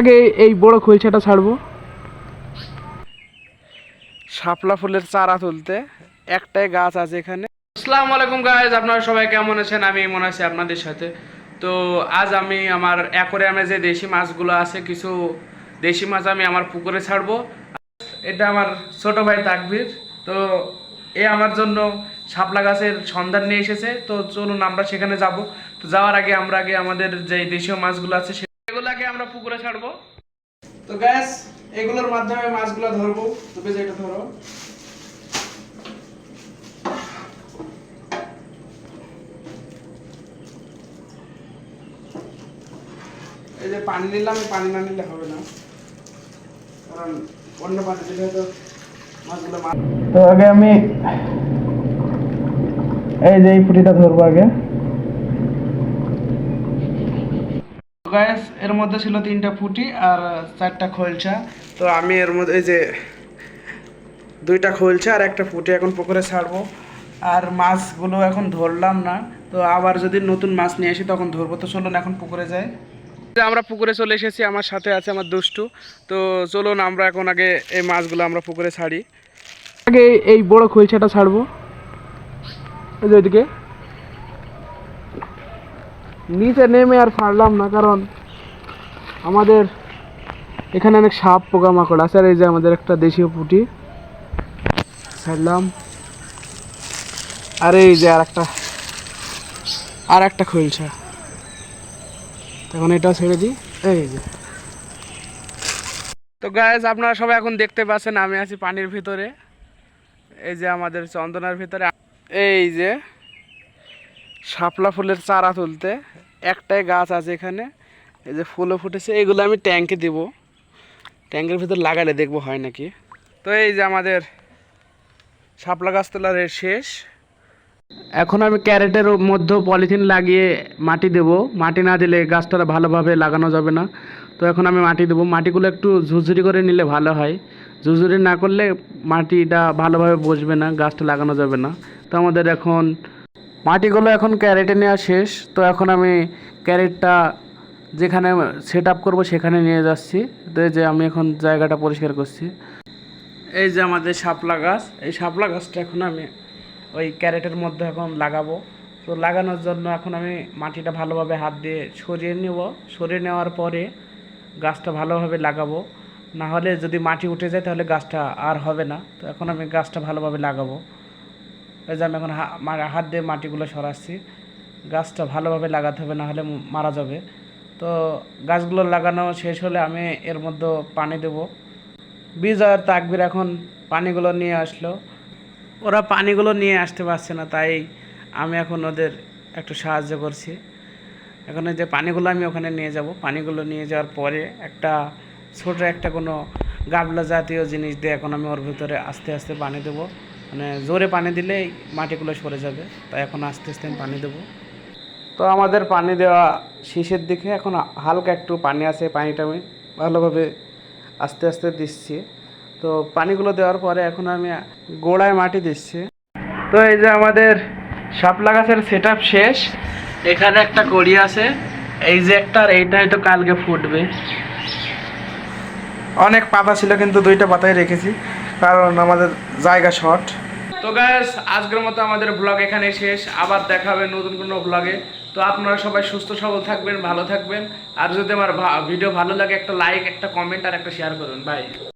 আগে এই বড় খৈলছাটা ছাড়বো। শাপলা ফুলের চারা তুলতে একটাই গাছ আছে এখানে। আসসালামু আলাইকুম গাইস, আপনারা সবাই কেমন আছেন? আমি মনে আছি আপনাদের সাথে। তো আজ আমি আমার অ্যাকোয়ারিয়ামে যে দেশি মাছগুলো আছে, কিছু দেশি মাছ আমি আমার পুকুরে ছাড়বো। এটা আমার ছোট ভাই তাকবীর। তো এ আমার জন্য শাপলা গাছের সন্ধান নিয়ে এসেছে। তো চলুন আমরা সেখানে যাব। তো যাওয়ার আগে আমরা আমাদের যে দেশীয় মাছগুলো আছে সেগুলোকে আমরা পুকুরে ছাড়বো। তো গ্যাস এগুলোর মাধ্যমে মাছগুলো ধরবো। তুমি যেটা ধরো, এই যে পানি নিলাম, পানি না নিলে হবে না, কারণ অন্য পানি দিলে তো মাছগুলো তো আগে আমি এই যে এই পুঁটিটা ধরবো আগে। গ্যাস এর মধ্যে ছিল 3টা পুঁটি আর 4টা খোলসা। তো আমি এর মধ্যে এই যে 2টা খোলসা আর একটা পুঁটি এখন পুকুরে ছাড়বো। আর মাছগুলো এখন ধরলাম না, তো আবার যদি নতুন মাছ নিয়ে আসি তখন ধরবো। তো চলুন এখন পুকুরে যাই। আমরা পুকুরে চলে এসেছি, আমার সাথে আছে আমার দুষ্টু। তো চলুন আমরা এখন আগে এই মাছগুলো আমরা পুকুরে ছাড়ি। আগে এই বড় খৈলছাটা ছাড়বো। এই যে ওইদিকে নিচে নেমে আর ছাড়লাম না, কারণ আমাদের এখানে অনেক সাপ পোকামাকড় আছে। আর এই যে আমাদের একটা দেশীয় পুঁটি ছাড়লাম। আর এই যে আর একটা খৈলছা, তখন এটাও ছেড়ে দিই। এই যে তো গাইস আপনারা সবাই এখন দেখতে পাচ্ছেন আমি আছি পানির ভিতরে। এই যে আমাদের চন্দনার ভিতরে এই যে শাপলা ফুলের চারা তুলতে একটাই গাছ আছে এখানে। এই যে ফুলও ফুটেছে, এগুলো আমি ট্যাঙ্কে দিব, ট্যাঙ্কের ভিতর লাগালে দেখবো হয় নাকি। তো এই যে আমাদের শাপলা গাছ তোলার শেষ। এখন আমি ক্যারেটের মধ্যে পলিথিন লাগিয়ে মাটি দেব। মাটি না দিলে গাছটা ভালোভাবে লাগানো যাবে না। তো এখন আমি মাটি দেবো। মাটিগুলো একটু ঝুরঝুরি করে নিলে ভালো হয়, ঝুরঝুরি না করলে মাটিটা ভালোভাবে বসবে না, গাছটা লাগানো যাবে না। তো আমাদের এখন মাটিগুলো এখন ক্যারেটে নেওয়া শেষ। তো এখন আমি ক্যারেটটা যেখানে সেট আপ করবো সেখানে নিয়ে যাচ্ছি। তো এই যে আমি এখন জায়গাটা পরিষ্কার করছি। এই যে আমাদের শাপলা গাছ, এই শাপলা গাছটা এখন আমি ওই ক্যারেটের মধ্যে এখন লাগাবো। তো লাগানোর জন্য এখন আমি মাটিটা ভালোভাবে হাত দিয়ে সরিয়ে নেব। সরিয়ে নেওয়ার পরে গাছটা ভালোভাবে লাগাবো, না হলে যদি মাটি উঠে যায় তাহলে গাছটা আর হবে না। তো এখন আমি গাছটা ভালোভাবে লাগাবো। এই যে আমি এখন হাত দিয়ে মাটিগুলো সরাচ্ছি। গাছটা ভালোভাবে লাগাতে হবে, না হলে মারা যাবে। তো গাছগুলো লাগানো শেষ হলে আমি এর মধ্যে পানি দেব। বিজয় আর তাকবীর এখন পানিগুলো নিয়ে আসলো। ওরা পানিগুলো নিয়ে আসতে পারছে না, তাই আমি এখন ওদের একটু সাহায্য করছি। এখন এই যে পানিগুলো আমি ওখানে নিয়ে যাব। পানিগুলো নিয়ে যাওয়ার পরে একটা ছোটো একটা কোনো গাবলা জাতীয় জিনিস দিয়ে এখন আমি ওর ভিতরে আস্তে আস্তে পানি দেবো। মানে জোরে পানি দিলেই মাটিগুলো সরে যাবে, তাই এখন আস্তে আস্তে আমি পানি দেবো। তো আমাদের পানি দেওয়া শেষের দিকে, এখন হালকা একটু পানি আছে, পানিটা আমি ভালোভাবে আস্তে আস্তে দিচ্ছি। তো পানিগুলো দেওয়ার পরে এখন আমি গোড়ায় মাটি দিচ্ছি। তো এই যে আমাদের শাপলা গাছের সেট আপ শেষ। এখানে একটা কড়ি আছে, এই যে একটা, আর এইটা হয়তো কালকে ফুটবে। অনেক পাতা ছিল কিন্তু 2টা পাতায় রেখেছি, কারণ আমাদের জায়গা শর্ট। তো গাইস আজকের মতো আমাদের ব্লগ এখানে শেষ। আবার দেখা হবে নতুন কোনো ব্লগে। তো আপনারা সবাই সুস্থ সবল থাকবেন, ভালো থাকবেন। আর যদি আমার ভিডিও ভালো লাগে একটা লাইক, একটা কমেন্ট আর একটা শেয়ার করুন। বাই।